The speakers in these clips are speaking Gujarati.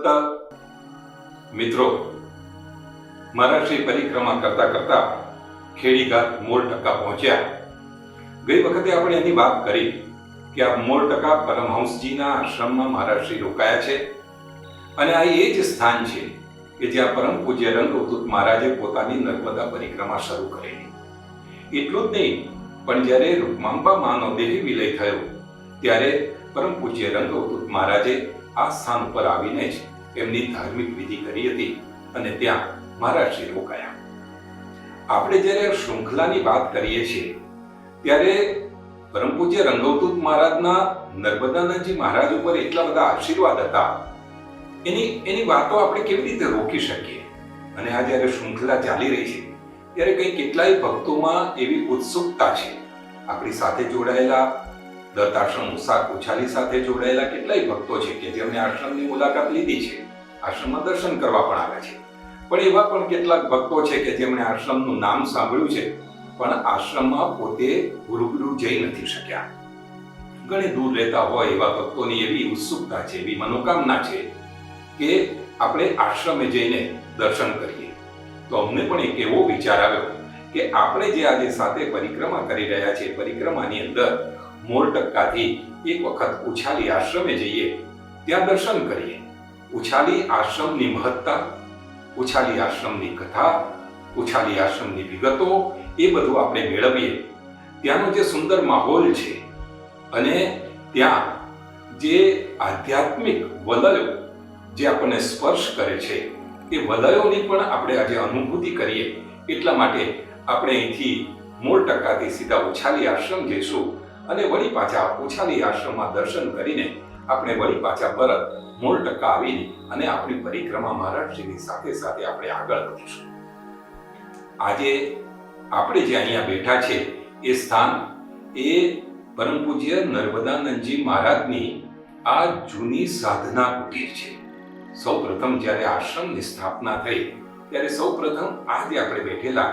દત્ત. મિત્રો, મહારાષ્ટ્રની પરિક્રમા કરતા કરતા ખેડીઘાટ મોર ટકા પહોંચ્યા. ગઈ વખતે આપણે એની વાત કરી કે આ મોર ટકા પરમહંસજીના આશ્રમમાં મહારાષ્ટ્રી રોકાયા છે અને આ એ જ સ્થાન છે કે જ્યાં પરમ પૂજ્ય રંગઅવધૂત મહારાજે પોતાની નર્મદા પરિક્રમા શરૂ કરેલી. એટલું જ નહીં, પણ જ્યારે રૂકમાંબા માનો દેહ વિલય થયો ત્યારે પરમ પૂજ્ય રંગઅવધૂત મહારાજે આ સ્થાન પર આવીને જ એમની ધાર્મિક વિધિ કરી હતી અને ત્યાં મહારાષ્ટ્રી રોકાયા. આપણે જ્યારે શૃંખલાની વાત કરીએ છીએ ત્યારે પરમ પૂજ્ય રંગઅવધૂત મહારાજના નર્મદાનંદજી મહારાજ ઉપર એટલા બધા આશીર્વાદ હતા, એની વાતો આપણે કેવી રીતે રોકી શકીએ? અને આ જ્યારે શૃંખલા ચાલી રહી છે ત્યારે કંઈ કેટલાય ભક્તોમાં એવી ઉત્સુકતા છે. આપણી સાથે જોડાયેલા દત્ત આશ્રમ ઉછાલી સાથે જોડાયેલા કેટલાય ભક્તો છે કે જેમણે આશ્રમની મુલાકાત લીધી છે, આશ્રમમાં દર્શન કરવા પણ આવ્યા છે. પણ એવા પણ કેટલાક ભક્તો છે કે જેમણે આશ્રમનું નામ સાંભળ્યું છે પણ આશ્રમમાં પોતે રૂબરૂ જઈ નથી શક્યા. ઘણી દૂર રહેતા હોય એવા ભક્તોની એવી ઉત્સુકતા છે, એવી મનોકામના છે કે આપણે આશ્રમે જઈને દર્શન કરીએ. તો અમને પણ એક એવો વિચાર આવ્યો કે આપણે જે આજે સાથે પરિક્રમા કરી રહ્યા છીએ, પરિક્રમાની અંદર મોર ટક્કાથી એક વખત ઉછાલી આશ્રમે જઈએ, ત્યાં દર્શન કરીએ. ઉછાલી આશ્રમની મહત્તા, ઉછાલી આશ્રમની કથા, ઉછાલી આશ્રમની વિગતો એ બધું આપણે મેળવીએ. ત્યાંનો જે સુંદર માહોલ છે અને ત્યાં જે આધ્યાત્મિક વલયો જે આપણને સ્પર્શ કરે છે એ વલયોની પણ આપણે આજે અનુભૂતિ કરીએ. એટલા માટે આપણે અહીંથી મોર ટક્કાથી સીધા ઉછાલી આશ્રમ જઈશું અને વળી પાછા ઉછાલી આશ્રમમાં દર્શન કરીને આપણે વળી પાછા પરત મોર ટક્કા આવીને અને આપણી પરિક્રમા મહારાષ્ટ્રની સાથે સાથે આપણે આગળ વધીશું. આજે આપણે જે અહીંયા બેઠા છે એ સ્થાન એ પરમ પૂજ્ય નર્મદાનંદજી મહારાજની આ જૂની સાધના કુટીર છે. સૌ પ્રથમ જ્યારે આશ્રમની સ્થાપના થઈ ત્યારે સૌ પ્રથમ આ જે આપણે બેઠેલા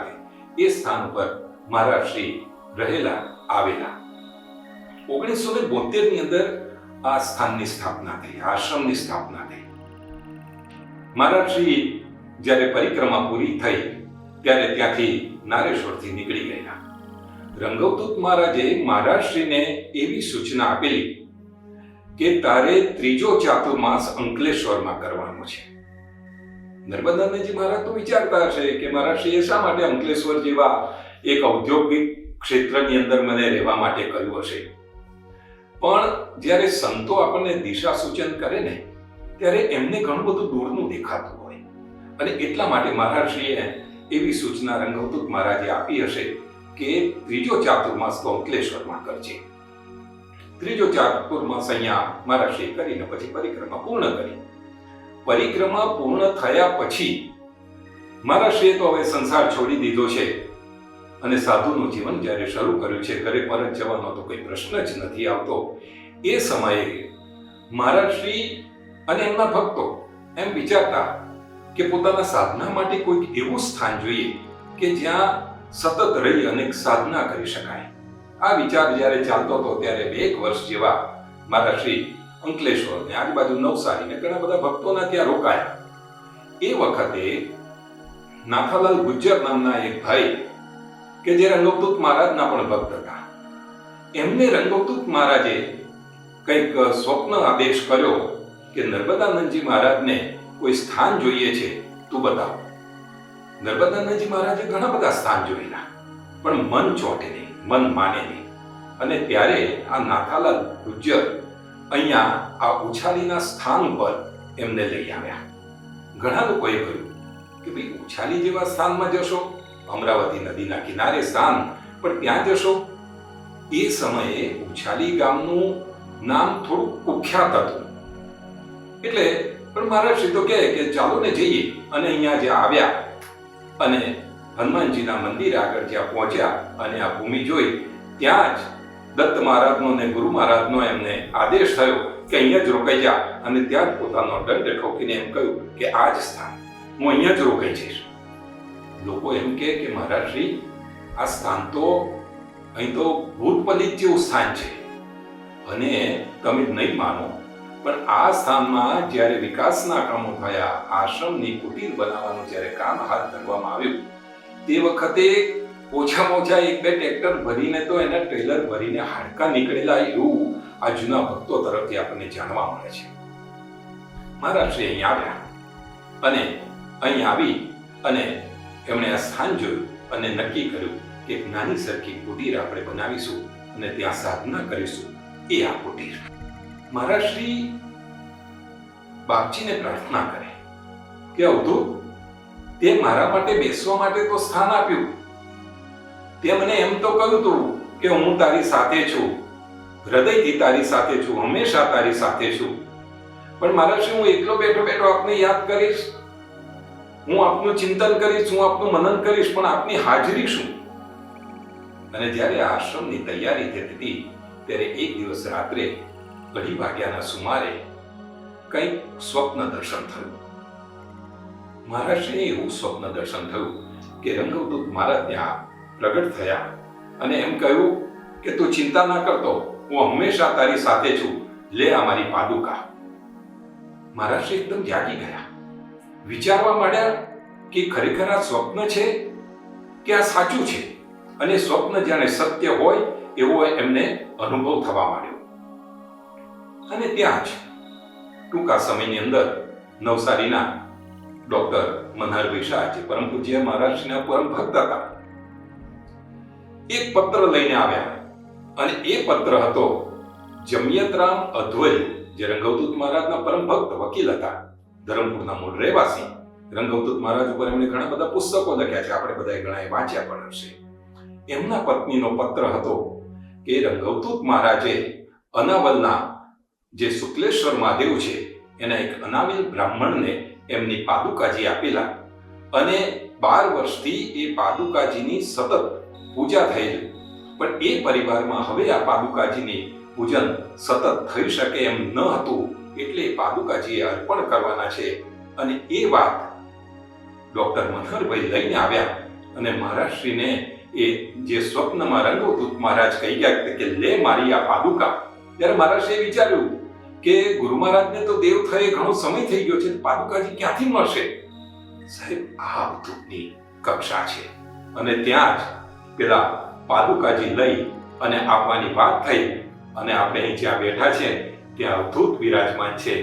એ સ્થાન પર મહારાજશ્રી રહેલા આવેલા. 1972 ની અંદર આ સ્થાનની સ્થાપના થઈ, આશ્રમની સ્થાપના થઈ. મહારાજશ્રી જ્યારે પરિક્રમા પૂરી થઈ ત્યારે ત્યાંથી નારેશ્વરથી નીકળી ગયા. રંગઅવધૂત મહારાજે મહારાજશ્રીને એવી સૂચના આપેલી કે તારે ત્રીજો ચાતુર્માસ અંકલેશ્વરમાં કરવાનો છે. નર્મદાનંદજી મહારાજ તો વિચારતા હશે કે મહારાજશ્રીએ શા માટે અંકલેશ્વર જેવા એક ઔદ્યોગિક ક્ષેત્રની અંદર મને રહેવા માટે કહ્યું હશે. પણ જ્યારે સંતો આપણને દિશા સૂચન કરે ને ત્યારે એમને ઘણું બધું દૂરનું દેખાતું હોય અને એટલા માટે મહારાજશ્રીએ એવી સૂચના રંગઅવધૂત મહારાજે આપી હશે કે ત્રીજો ચાતુર્માસ તો અંકલેશ્વરમાં કરજે. ત્રીજો ચાતુર્માસ અહીંયા મહારાજશ્રીએ કરીને પછી પરિક્રમા પૂર્ણ કરી. પરિક્રમા પૂર્ણ થયા પછી મહારાજશ્રીએ તો હવે સંસાર છોડી દીધો છે અને સાધુનું જીવન જ્યારે શરૂ કર્યું છે, ઘરે પરત જવાનો તો કોઈ પ્રશ્ન જ નથી આવતો. એ સમયે મહારાજશ્રી અને એમના ભક્તો એમ વિચારતા કે પોતાના સાધના માટે કોઈક એવું સ્થાન જોઈએ કે જ્યાં સતત રહી અને સાધના કરી શકાય. આ વિચાર જ્યારે ચાલતો હતો ત્યારે 1 વર્ષ જેવા મહારાજશ્રી અંકલેશ્વર ને આજુબાજુ નવસારી ને ઘણા બધા ભક્તોના ત્યાં રોકાયા. એ વખતે નાથાલાલ ગુજ્જર નામના એક ભાઈ કે જે રંગઅવધૂત મહારાજના પણ ભક્ત હતા, એમને રંગઅવધૂત મહારાજે કંઈક સ્વપ્ન આદેશ કર્યો કે નર્મદાનંદજી મહારાજને કોઈ સ્થાન જોઈએ છે, તું બતાવ. નર્મદાનંદજી મહારાજે ઘણા બધા સ્થાન જોયેલા પણ મન ચોંટે નહીં, મન માને નહીં. અને ત્યારે આ નાથાલાલ ગુજ્જર અહીંયા આ ઉછાલીના સ્થાન ઉપર એમને લઈ આવ્યા. ઘણા લોકોએ કહ્યું કે ભાઈ ઉછાલી જેવા સ્થાનમાં જશો, અમરાવતી નદીના કિનારે સ્થાન, પણ ત્યાં જશો. એ સમયે ઉછાલી ગામનું નામ થોડું કુખ્યાત હતું. એટલે પણ મહારાજશ્રી તો કહે કે ચાલો ને જઈએ. અને અહીંયા જે આવ્યા અને હનુમાનજીના મંદિર આગળ જ્યાં પહોંચ્યા અને આ ભૂમિ જોઈ ત્યાં જ દત્ત મહારાજનો અને ગુરુ મહારાજનો એમને આદેશ થયો કે અહીંયા જ રોકાઈ જા. અને ત્યાં જ પોતાનો દંડ ઠોકીને એમ કહ્યું કે આ જ સ્થાન, હું અહીંયા જ રોકાઈ જઈશ. લોકો એમ કે મહારાજશ્રી આ સ્થાન તો અહીં તો ભૂતપલિત જેવું સ્થાન છે અને તમે નહીં માનો પણ આ સ્થાનમાં જ્યારે વિકાસના કામો થયા, આશ્રમની કુટીર બનાવવાનું જ્યારે કામ હાથ ધરવામાં આવ્યું, તે વખતે ઓછામાં ઓછા 1-2 ટ્રેક્ટર ભરીને તો એના ટ્રેલર ભરીને હાડકા નીકળેલા એવું આ જૂના ભક્તો તરફથી આપણને જાણવા મળે છે. મહારાજશ્રી અહીં આવ્યા અને અહીં આવી અને એમણે આ સ્થાન જોયું અને નક્કી કર્યું કે એક નાની સરખી કુટીર આપણે બનાવીશું અને ત્યાં સાધના કરીશું. એ આ કુટીર. મહારાજશ્રી બાપજીને પ્રાર્થના કરે કે અવધૂત, તે મારા માટે બેસવા માટે તો સ્થાન આપ્યું, તે મને એમ તો કહ્યું તું કે હું તારી સાથે છું, હૃદયથી તારી સાથે છું, હંમેશા તારી સાથે છું. પણ મહારાજશ્રી, હું એકલો બેઠો બેઠો આપને યાદ કરીશ, હું આપનું ચિંતન કરીશ, હું આપનું મનન કરીશ, પણ આપની હાજરી શું? અને જ્યારે આશ્રમની તૈયારી થતી હતી ત્યારે એક દિવસ રાત્રે 2:30 વાગ્યાના સુમારે કંઈક સ્વપ્ન દર્શન થયું. મહારાજશ્રીને એવું સ્વપ્ન દર્શન થયું કે રંગવદૂત મારા ત્યાં પ્રગટ થયા અને એમ કહ્યું કે તું ચિંતા ના કરતો, હું હંમેશા તારી સાથે છું, લે આ મારી પાદુકા. મહારાજશ્રી એકદમ જાગી ગયા, વિચારવા માંડ્યા કે ખરેખર આ સ્વપ્ન છે કે આ સાચું છે, અને સ્વપ્ન જાણે સત્ય હોય એવો એમને અનુભવ થવા માંડ્યો. અને ત્યાં જ ટૂંકા સમયની અંદર નવસારીના ડોક્ટર મનહરભાઈ શાહ, જે પરમ પૂજ્ય મહારાજના પરમ ભક્ત હતા, એક પત્ર લઈને આવ્યા અને એ પત્ર હતો જમિયતરામ અધ્વરી, જે રંગવદૂત મહારાજના પરમ ભક્ત વકીલ હતા, ધરમપુરના મૂળ રહેવાસી. રંગવદૂત મહારાજ ઉપર એમણે ઘણા બધા પુસ્તકો લખ્યા છે, આપણે બધાએ ઘણાએ વાંચ્યા પણ હશે. એમના પત્નીનો પત્ર હતો કે રંગવદૂત મહારાજે અનાવલના જે શુક્લેશ્વર મહાદેવ છે એના એક અનાવિલ બ્રાહ્મણને એમની પાદુકાજી આપેલા અને 12 વર્ષથી એ પાદુકાજીની સતત પૂજા થયેલી, પણ એ પરિવારમાં હવે આ પાદુકાજીની પૂજન સતત થઈ શકે એમ ન હતું, એટલે પાદુકાજીએ અર્પણ કરવાના છે. અને એ વાત ડોક્ટર મનહરભાઈ લઈને આવ્યા અને મહારાજશ્રીને એ જે સ્વપ્નમાં રંગવદૂત મહારાજ કહી ગયા કે લે મારી આ પાદુકા, ત્યારે મહારાજશ્રીએ વિચાર્યું કે ગુરુ મહારાજને તો દેવ થયે ઘણો સમય થઈ ગયો છે, પાદુકાજી ક્યાંથી મળશે? સાહેબ, આ અવધૂતની કક્ષા છે. અને ત્યાં જ પેલા પાદુકાજી લઈ અને આપવાની વાત થઈ અને આપણે અહીં જ્યાં બેઠા છે ત્યાં અવધૂત બિરાજમાન છે,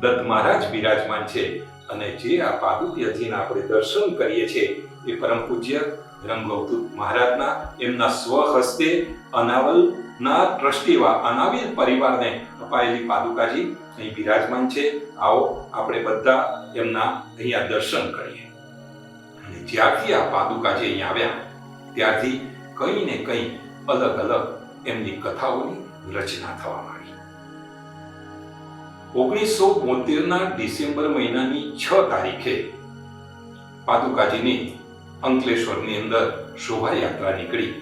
દત્ત મહારાજ બિરાજમાન છે. અને જે આ પાદુકાજીના આપણે દર્શન કરીએ છીએ એ પરમ પૂજ્ય રંગવદૂત મહારાજના એમના સ્વહસ્તે અનાવલના ટ્રસ્ટીવા અનાવિલ પરિવારને અપાયેલી પાદુકાજી અહીં બિરાજમાન છે. આવો આપણે બધા એમના અહીંયા દર્શન કરીએ. અને જ્યારથી આ પાદુકાજી અહીં આવ્યા ત્યારથી કંઈ ને કંઈ અલગ અલગ એમની કથાઓની રચના થવા માંડી. 1972ના ડિસેમ્બર મહિનાની 6 તારીખે પાદુકાજીની અંકલેશ્વરની અંદર શોભાયાત્રા નીકળી.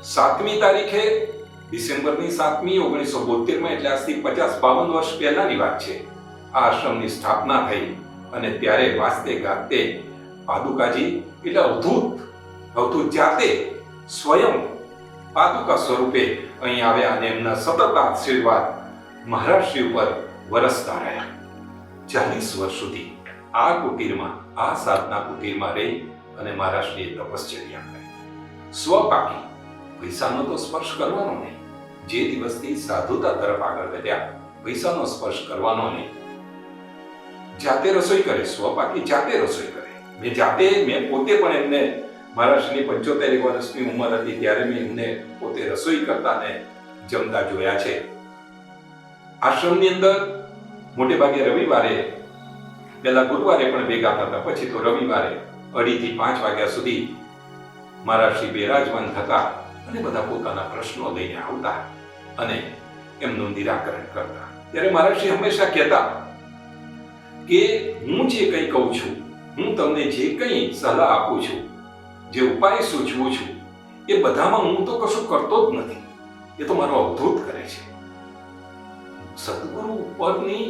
7મી તારીખે ડિસેમ્બરની 7મી 1972માં, એટલે આજથી 50-52 વર્ષ પહેલાની વાત છે, આ આશ્રમની સ્થાપના થઈ. અને ત્યારે વાસ્તે ગાતે પાદુકાજી એટલે અવધૂત જાતે સ્વયં પાદુકા સ્વરૂપે અહીં આવ્યા અને એમના સતત આશીર્વાદ મહારાજશ્રી ઉપર વરસતા રહ્યા. 40 વર્ષ સુધી આ કુટીરમાં, આ સાધના કુટીરમાં રહી અને મહારાજશ્રીએ તપશ્ચર્યા કરી. સ્વપાકી, પૈસાનો તો સ્પર્શ કરવાનો નહીં. જે દિવસથી સાધુતા તરફ આગળ વધ્યા, પૈસાનો સ્પર્શ કરવાનો નહીં. જાતે રસોઈ કરે, સ્વપાકી જાતે રસોઈ કરે. મેં પોતે પણ એમને મહારાજશ્રીની 75 વર્ષની ઉંમર હતી ત્યારે મેં એમને પોતે રસોઈ કરતા ને જમતા જોયા છે. આશ્રમની અંદર મોટે ભાગે રવિવારે, પહેલા ગુરુવારે પણ ભેગા થતા, પછી તો રવિવારે 2:30 થી 5 વાગ્યા સુધી મહારાજશ્રી બિરાજમાન થતા અને બધા પોતાના પ્રશ્નો લઈને આવતા અને એમનું નિરાકરણ કરતા. ત્યારે મહારાજશ્રી હંમેશા કહેતા કે હું જે કંઈ કહું છું, હું તમને જે કંઈ સલાહ આપું છું, જે ઉપાય સૂચવું છું, એ બધામાં હું તો કશું કરતો જ નથી, એ તો મારો અવધૂત કરે છે. સદગુરુ ઉપરની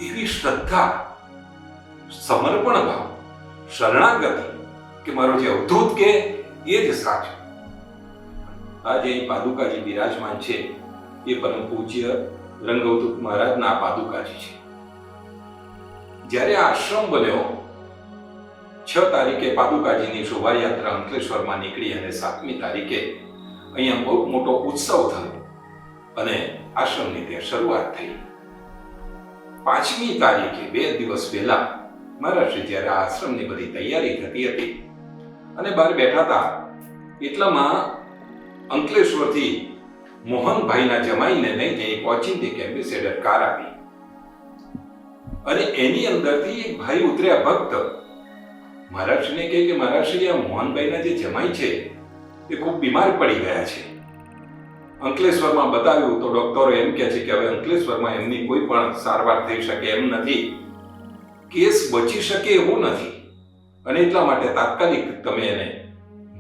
એવી શ્રદ્ધા, સમર્પણ ભાવ, શરણાગતિ કે મારો જે અવધૂત કે એ જ સાચું. આજે અહીં પાદુકાજી બિરાજમાન છે એ પરમ પૂજ્ય રંગઅવધૂત મહારાજના પાદુકાજી છે. જ્યારે આ આશ્રમ બન્યો 6 તારીખે પાદુકાજીની શોભાયાત્રા અંકલેશ્વરમાં નીકળી અને 7મી તારીખે અહીંયા બહુ મોટો ઉત્સવ થયો અને આશ્રમની ત્યાં શરૂઆત થઈ. 5મી તારીખે 2 દિવસ પહેલા મહારાજશ્રી જ્યારે આ આશ્રમની બધી તૈયારી થતી હતી અને બહાર બેઠા હતા એટલામાં અંકલેશ્વરથી મોહનભાઈના જમાઈને લઈને એક ઓચિંતી એમ્બેસેડર કાર આવી અને એની અંદરથી એક ભાઈ ઉતર્યા ભક્ત. મહારાજશ્રીને કહે કે મહારાજશ્રી, આ મોહનભાઈના જે જમાઈ છે એ ખૂબ બીમાર પડી ગયા છે. અંકલેશ્વરમાં બતાવ્યું તો ડોક્ટરો એમ કહે છે કે હવે અંકલેશ્વરમાં એમની કોઈ પણ સારવાર થઈ શકે એમ નથી, કેસ બચી શકે એવું નથી અને એટલા માટે તાત્કાલિક તમે એને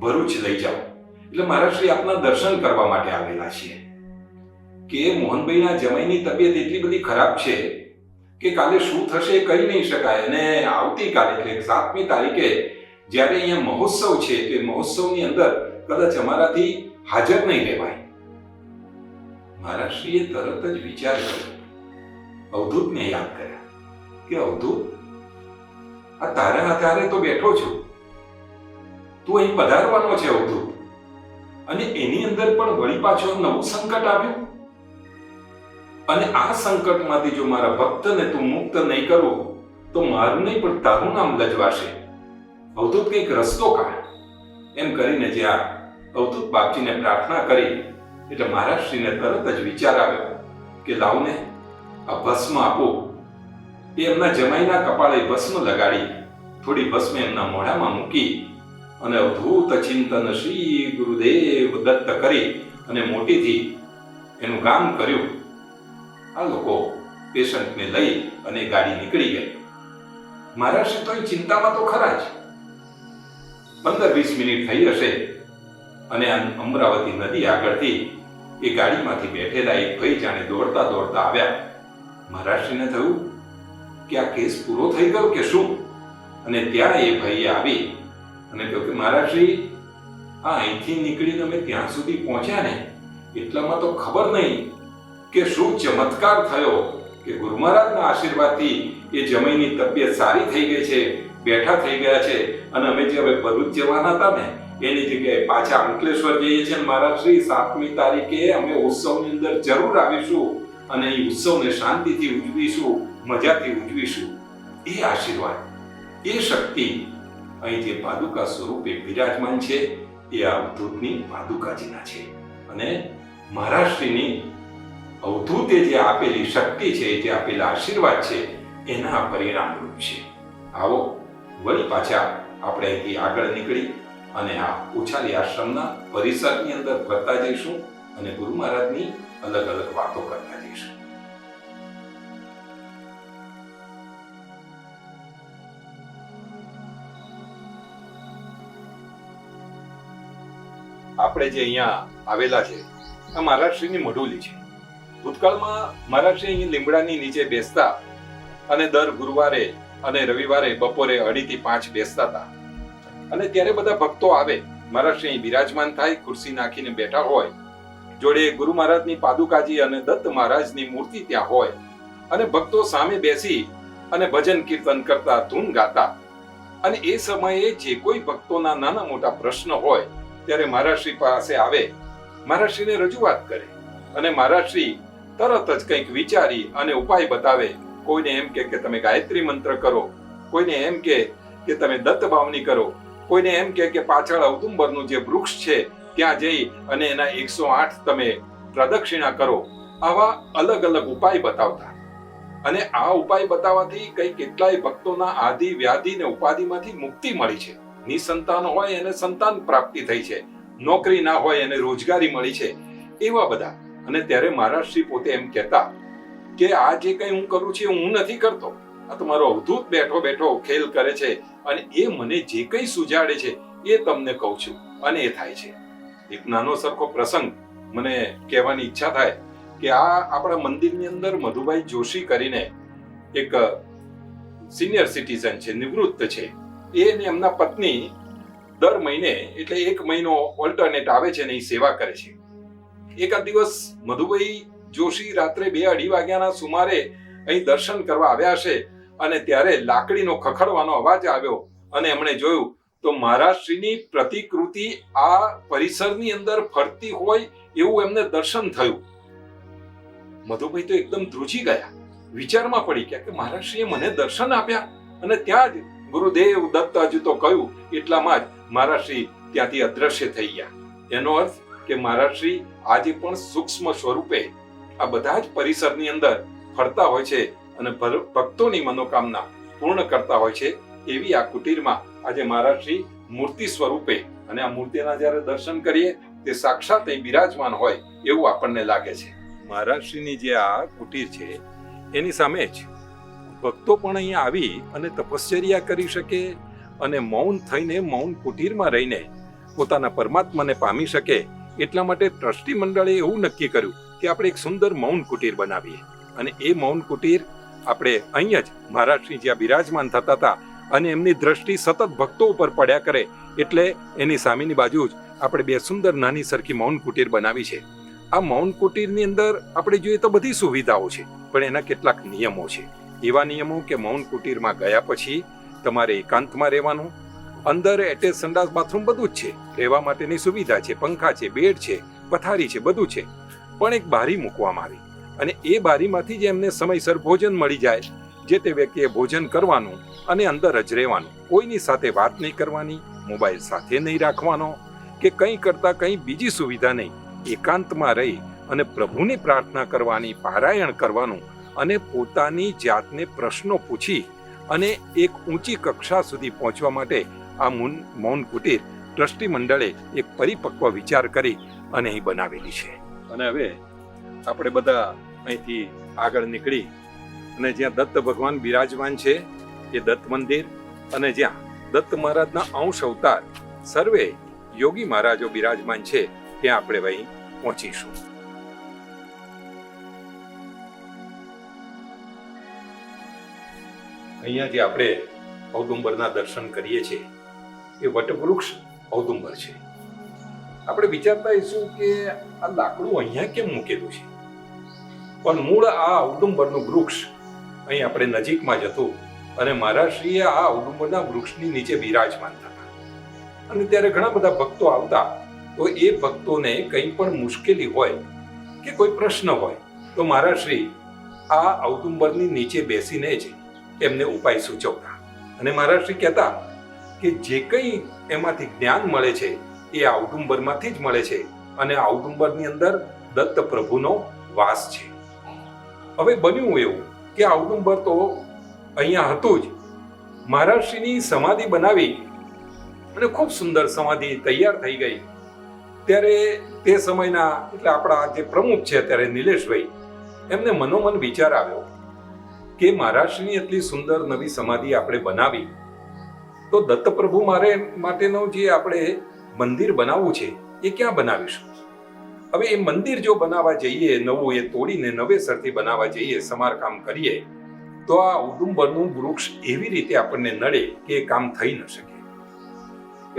ભરૂચ લઈ જાઓ. એટલે મહારાજશ્રી આપના દર્શન કરવા માટે આવેલા છીએ કે મોહનભાઈના જમાઈની તબિયત એટલી બધી ખરાબ છે કે કાલે શું થશે એ કહી નહીં શકાય અને આવતીકાલે એટલે 7મી તારીખે જ્યારે અહીંયા મહોત્સવ છે તે મહોત્સવની અંદર કદાચ અમારાથી હાજર નહીં રહેવાય. મહારાજશ્રીએ તરત જ વિચાર કર્યો, અવધૂતને યાદ કર્યા કે અવધૂત, આ તારા આધારે તો બેઠો છું, તું અહીં પધારવાનો છે અવધૂત, અને એની અંદર પણ વળી પાછો નવું સંકટ આવ્યું અને આ સંકટમાંથી જો મારા ભક્તને તું મુક્ત નહીં કરું તો મારું નહીં પણ તારું નામ લજવાશે. અવધૂત કંઈક રસ્તો કાઢ. એમ કરીને જ્યાં અવધૂત બાપજીને પ્રાર્થના કરી એટલે મહારાજશ્રીને તરત જ વિચાર આવ્યો કે લાવને આ ભસ્મ આપો. એ એમના જમાઈના કપાળે ભસ્મ લગાડી થોડી ભસ્મ એમના મોઢામાં મૂકી અને અવધૂત ચિંતન શ્રી ગુરુદેવ દત્ત કરી અને મોટીથી એનું ગામ કર્યું. આ લોકો પેશન્ટને લઈ અને ગાડી નીકળી ગઈ. મહારાજશ્રી તો એ ચિંતામાં તો ખરા જ. 15-20 મિનિટ થઈ હશે અને અમરાવતી નદી આગળથી એ ગાડીમાંથી બેઠેલા એક ભાઈ જાણે દોડતા દોડતા આવ્યા. મહારાજશ્રીને થયું કે આ કેસ પૂરો થઈ ગયો કે શું? અને ત્યાં એ ભાઈએ આવી અને કહ્યું કે મહારાજશ્રી, આ અહીંથી નીકળીને અમે ત્યાં સુધી પહોંચ્યા ને એટલામાં તો ખબર નહીં કે શું ચમત્કાર થયો કે ગુરુ મહારાજના આશીર્વાદથી એ જમાઈની તબિયત સારી થઈ ગઈ છે, બેઠા થઈ ગયા છે અને અમે જે હવે ભરૂચ જવાના હતા ને એની જગ્યાએ પાછા અંકલેશ્વર જઈએ છીએ. મહારાજશ્રી, 7મી તારીખે અમે ઉત્સવની અંદર જરૂર આવીશું અને એ ઉત્સવને શાંતિથી ઉજવીશું, મજાથી ઉજવીશું. એ આશીર્વાદ, એ શક્તિ અહીં જે પાદુકા સ્વરૂપે બિરાજમાન છે એ આ અવધૂતની પાદુકાજીના છે અને મહારાજશ્રીની અવધૂતે જે આપેલી શક્તિ છે, જે આપેલા આશીર્વાદ છે એના પરિણામરૂપ છે. આવો વળી પાછા આપણે અહીંથી આગળ નીકળી અને આ ઉછાલી આશ્રમના પરિસરની અંદર ફરતા જઈશું અને ગુરુ મહારાજની અલગ અલગ વાતો કરતા જઈશું. આપણે જે અહીંયા આવેલા છે આ મહારાજશ્રીની મઢુલી છે. ભૂતકાળમાં મહારાજશ્રી અહીં લીમડાની નીચે બેસતા અને દર ગુરુવારે અને રવિવારે બપોરે 2:30 થી 5 બેસતા હતા અને ત્યારે બધા ભક્તો આવે. મહારાજશ્રી અહીં બિરાજમાન થાય, ખુરશી નાખીને બેઠા હોય, જોડે ગુરુ મહારાજની પાદુકાજી અને દત્ત મહારાજની મૂર્તિ ત્યાં હોય અને ભક્તો સામે બેસી અને ભજન કીર્તન કરતા, ધૂન ગાતા. અને એ સમયે જે કોઈ ભક્તોના નાના મોટા પ્રશ્ન હોય ત્યારે મહારાજશ્રી પાસે આવે, મહારાજશ્રીને રજૂઆત કરે અને મહારાજશ્રી તરત જ કંઈક વિચારી અને ઉપાય બતાવે. કોઈને એમ કે તમે ગાયત્રી મંત્ર કરો, કોઈને એમ કે તમે દત્ત ભાવની કરો, કોઈને એમ કે પાછળ ઔદુંબરનું જે વૃક્ષ છે ત્યાં જઈ અને એના 108 તમે પ્રદક્ષિણા કરો. આવા અલગ અલગ ઉપાય બતાવતા અને આ ઉપાય બતાવવાથી કેટલાય ભક્તોના આદિ વ્યાધિ ને ઉપાધિમાંથી મુક્તિ મળી છે. નિસંતાન હોય એને સંતાન પ્રાપ્તિ થઈ છે, નોકરી ના હોય એને રોજગારી મળી છે, એવા બધા. અને ત્યારે મહારાજશ્રી પોતે એમ કહેતા કે આ જે કંઈ હું કરું છું હું નથી કરતો, આ તો મારો અવધૂત બેઠો બેઠો ખેલ કરે છે અને એ મને જે કંઈ સુજાડે છે એ તમને કહું છું અને એ થાય છે. એક નાનો સરખો પ્રસંગ મને કહેવાની ઈચ્છા થાય કે આ આપણા મંદિરની અંદર મધુભાઈ જોશી કરીને એક સિનિયર સિટીઝન છે, નિવૃત્ત છે. એ ને એમના પત્ની દર મહિને એટલે 1 મહિનો ઓલ્ટરનેટ આવે છે ને એ સેવા કરે છે. એકાદ દિવસ મધુભાઈ જોશી રાત્રે 2-2:30 વાગ્યાના સુમારે અહીં દર્શન કરવા આવ્યા છે અને ત્યારે લાકડીનો ખખડવાનો અવાજ આવ્યો અને એમણે જોયું તો મહારાજશ્રીની પ્રતિકૃતિ આ પરિસરની અંદર ફરતી હોય એવું એમને દર્શન થયું. મધુભાઈ તો એકદમ ધ્રુજી ગયા, વિચારમાં પડી ગયા કે મહારાજશ્રીએ મને દર્શન આપ્યા. અને ત્યાં જ ગુરુદેવ દત્ત હજુ તો કહ્યું એટલામાં જ મહારાજશ્રી ત્યાંથી અદ્રશ્ય થઈ ગયા. એનો અર્થ કે મહારાજશ્રી આજે પણ સૂક્ષ્મ સ્વરૂપે આ બધા જ પરિસરની અંદર ફરતા હોય છે અને ભક્તોની મનોકામના પૂર્ણ કરતા હોય છે. એવી આ કુટીરમાં આજે મહારાજશ્રી મૂર્તિ સ્વરૂપે, અને આ મૂર્તિના જ્યારે દર્શન કરીએ તે સાક્ષાત અહીં બિરાજમાન હોય એવું આપણને લાગે છે. મહારાજશ્રીની જે આ કુટીર છે એની સામે જ ભક્તો પણ અહીંયા આવી અને તપશ્ચર્યા કરી શકે અને મૌન થઈને મૌન કુટીરમાં રહીને પોતાના પરમાત્માને પામી શકે. એટલા માટે ટ્રસ્ટી મંડળે એવું નક્કી કર્યું કે આપણે એક સુંદર મૌન કુટીર બનાવીએ અને એ મૌન કુટીર આપણે અહીંયા જ મહારાજશ્રી જ્યાં બિરાજમાન થતા હતા અને એમની દ્રષ્ટિ સતત ભક્તો ઉપર પડ્યા કરે એટલે એની સામેની બાજુ જ આપણે બે સુંદર નાની સરખી મૌન કુટીર બનાવી છે. આ મૌન કુટીરની અંદર આપણે જોઈએ તો બધી સુવિધાઓ છે, પણ એના કેટલાક નિયમો છે. એવા નિયમો કે મૌન કુટીરમાં ગયા પછી તમારે એકાંતમાં રહેવાનું. અંદર એટેચ સંડાસ બાથરૂમ બધું જ છે, રહેવા માટેની સુવિધા છે, પંખા છે, બેડ છે, પથારી છે, બધું છે. પણ એક બારી મૂકવામાં આવી અને એ બારીમાંથી જ એમને સમયસર ભોજન મળી જાય. જે તે વ્યક્તિએ ભોજન કરવાનું અને અંદર જ રહેવાનું. કોઈની સાથે વાત નહીં કરવાની, મોબાઈલ સાથે નહીં રાખવાનો કે કંઈ કરતા કંઈ બીજી સુવિધા નહીં. એકાંતમાં રહી અને પ્રભુની પ્રાર્થના કરવાની, પારાયણ કરવાનું અને પોતાની જાતને પ્રશ્નો પૂછી અને એક ઊંચી કક્ષા સુધી પહોંચવા માટે આ મૌન કુટીર ટ્રસ્ટી મંડળે એક પરિપક્વ વિચાર કરી અને અહીં બનાવેલી છે. અને હવે આપણે બધા અહીંથી આગળ નીકળી અને જ્યાં દત્ત ભગવાન બિરાજમાન છે એ દત્ત મંદિર અને જ્યાં દત્ત મહારાજના અંશ અવતાર સર્વે યોગી મહારાજો બિરાજમાન છે ત્યાં આપણે અહીં પહોંચીશું. અહીંયા જે આપણે ઔદુંબરના દર્શન કરીએ છીએ એ વટવૃક્ષ ઔદુંબર છે. આપણે વિચારતા હશું કે આ લાકડું અહીંયા કેમ મૂકેલું છે, પણ મૂળ આ ઔદુંબરનું વૃક્ષ અહીં આપણે નજીકમાં જ હતું અને મહારાજશ્રીએ આ ઔદુંબરના વૃક્ષની નીચે બિરાજમાન થતા અને ત્યારે ઘણા બધા ભક્તો આવતા. તો એ ભક્તોને કંઈ પણ મુશ્કેલી હોય કે કોઈ પ્રશ્ન હોય તો મહારાજશ્રી આ ઔદુંબરની નીચે બેસીને જ એમને ઉપાય સૂચવતા અને મહારાજશ્રી કહેતા કે જે કંઈ એમાંથી જ્ઞાન મળે છે એ ઔદુંબરમાંથી જ મળે છે અને ઔદુંબરની અંદર દત્ત પ્રભુનો વાસ છે. હવે બન્યું એવું કે ઔદુંબર તો અહીંયા હતું જ. મહારાજશ્રીની સમાધિ બનાવી અને ખૂબ સુંદર સમાધિ તૈયાર થઈ ગઈ. ત્યારે તે સમયના એટલે આપણા જે પ્રમુખ છે ત્યારે નિલેશભાઈ, એમને મનોમન વિચાર આવ્યો કે મહારાજશ્રીની એટલી સુંદર નવી સમાધિ આપણે બનાવી તો દત્તપ્રભુ માટેનો જે આપણે મંદિર બનાવવું છે એ ક્યાં બનાવીશું? હવે એ મંદિર જો બનાવવા જઈએ, નવું એ તોડીને નવેસરથી બનાવવા જઈએ, સમારકામ કરીએ તો આ ઔદુંબરનું વૃક્ષ એવી રીતે આપણને નડે કે એ કામ થઈ ન શકે.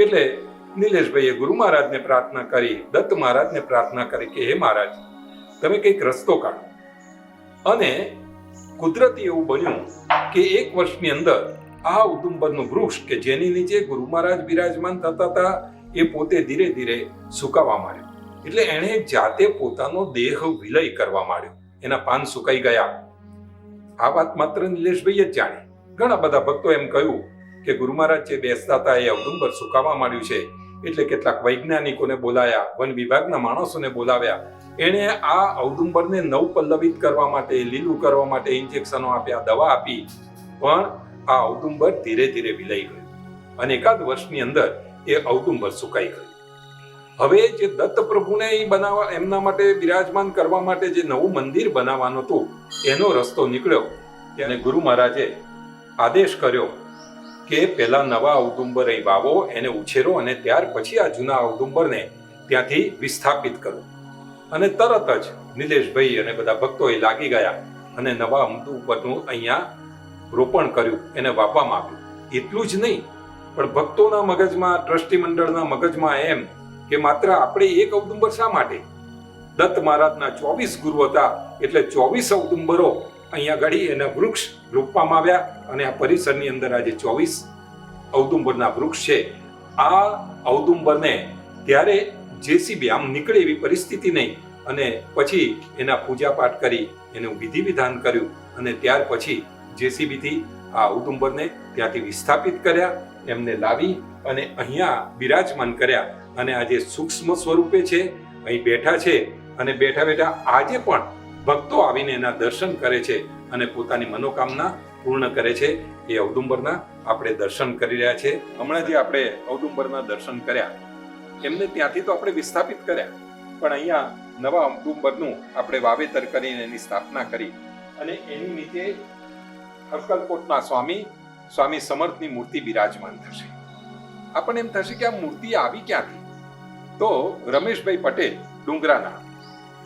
એટલે નિલેશભાઈએ ગુરુ મહારાજને પ્રાર્થના કરી, દત્ત મહારાજને પ્રાર્થના કરી કે હે મહારાજ, તમે કંઈક રસ્તો કાઢો. અને કુદરતી એવું બન્યું કે 1 વર્ષની અંદર આ ઔદુંબરનું વૃક્ષ કે જેની નીચે ગુરુ મહારાજ બિરાજમાન થતા હતા એ પોતે ધીરે ધીરે સુકાવા માંડ્યો. એટલે એણે જાતે પોતાનો દેહ વિલય કરવા માંડ્યો. એના પાન સુકાઈ ગયા. આ વાત માત્ર નિલેશભાઈએ જ જાણી. ઘણા બધા ભક્તો એમ કહ્યું કે ગુરુ મહારાજ જે બેસતા હતા એ ઔદુંબર સુકાવા માંડ્યું છે. એટલે કેટલાક વૈજ્ઞાનિકોને બોલાયા, વન વિભાગના માણસોને બોલાવ્યા. એણે આ ઔદુંબરને નવપલ્લવિત કરવા માટે, લીલું કરવા માટે ઇન્જેક્શનો આપ્યા, દવા આપી, પણ આ ઔદુંબર ધીરે ધીરે વિલાઈ ગયું અને 1 વર્ષની અંદર એ ઔદુંબર સુકાઈ ગયું. હવે જે દત્ત પ્રભુને બનાવવા, એમના માટે બિરાજમાન કરવા માટે જે નવું મંદિર બનાવવાનું હતું એનો રસ્તો નીકળ્યો. ત્યારે ગુરુ મહારાજે આદેશ કર્યો કે પહેલા નવા ઔદુંબર અહીં વાવો, એને ઉછેરો અને ત્યાર પછી આ જૂના ઔદુંબરને ત્યાંથી વિસ્થાપિત કરો. અને તરત જ નિલેશભાઈ અને બધા ભક્તો એ લાગી ગયા અને નવા ઔદુંબરનું અહીંયા રોપણ કર્યું, એને વાવવામાં આવ્યું. એટલું જ નહીં, પણ ભક્તોના મગજમાં, ટ્રસ્ટી મંડળના મગજમાં એમ કે માત્ર આપણે એક ઔદુંબર શા માટે? દત્ત મહારાજના 24 ગુરુ હતા, એટલે 24 ઔદુંબરો અહીંયા ઘડી એના વૃક્ષ રોપવામાં આવ્યા અને આ પરિસરની અંદર આજે 24 ઔદુંબરના વૃક્ષ છે. આ ઔદુંબરને ત્યારે જેસીબી આમ નીકળે એવી પરિસ્થિતિ નહીં, અને પછી એના પૂજાપાઠ કરી એનું વિધિ વિધાન કર્યું અને ત્યાર પછી જેસીબીથી આ ઔદુંબરને ત્યાંથી વિસ્થાપિત કર્યા, એમને લાવી અને અહીંયા બિરાજમાન કર્યા. અને આજે સૂક્ષ્મ સ્વરૂપે છે, અહીં બેઠા છે અને બેઠા બેઠા આજે પણ ભક્તો આવીને એના દર્શન કરે છે અને પોતાની મનોકામના પૂર્ણ કરે છે. એ ઔદુંબરના આપણે દર્શન કરી રહ્યા છે. હમણાં જે આપણે ઔદુંબરના દર્શન કર્યા એમને ત્યાંથી તો આપણે વિસ્થાપિત કર્યા, પણ અહીંયા નવા ઔદુંબરનું આપણે વાવેતર કરીને એની સ્થાપના કરી અને એની નીચે અક્કલકોટના સ્વામી સમર્થની મૂર્તિ બિરાજમાન થશે. આપણને એમ થશે કે આ મૂર્તિ આવી ક્યાંથી? તો રમેશભાઈ પટેલ ડુંગરાના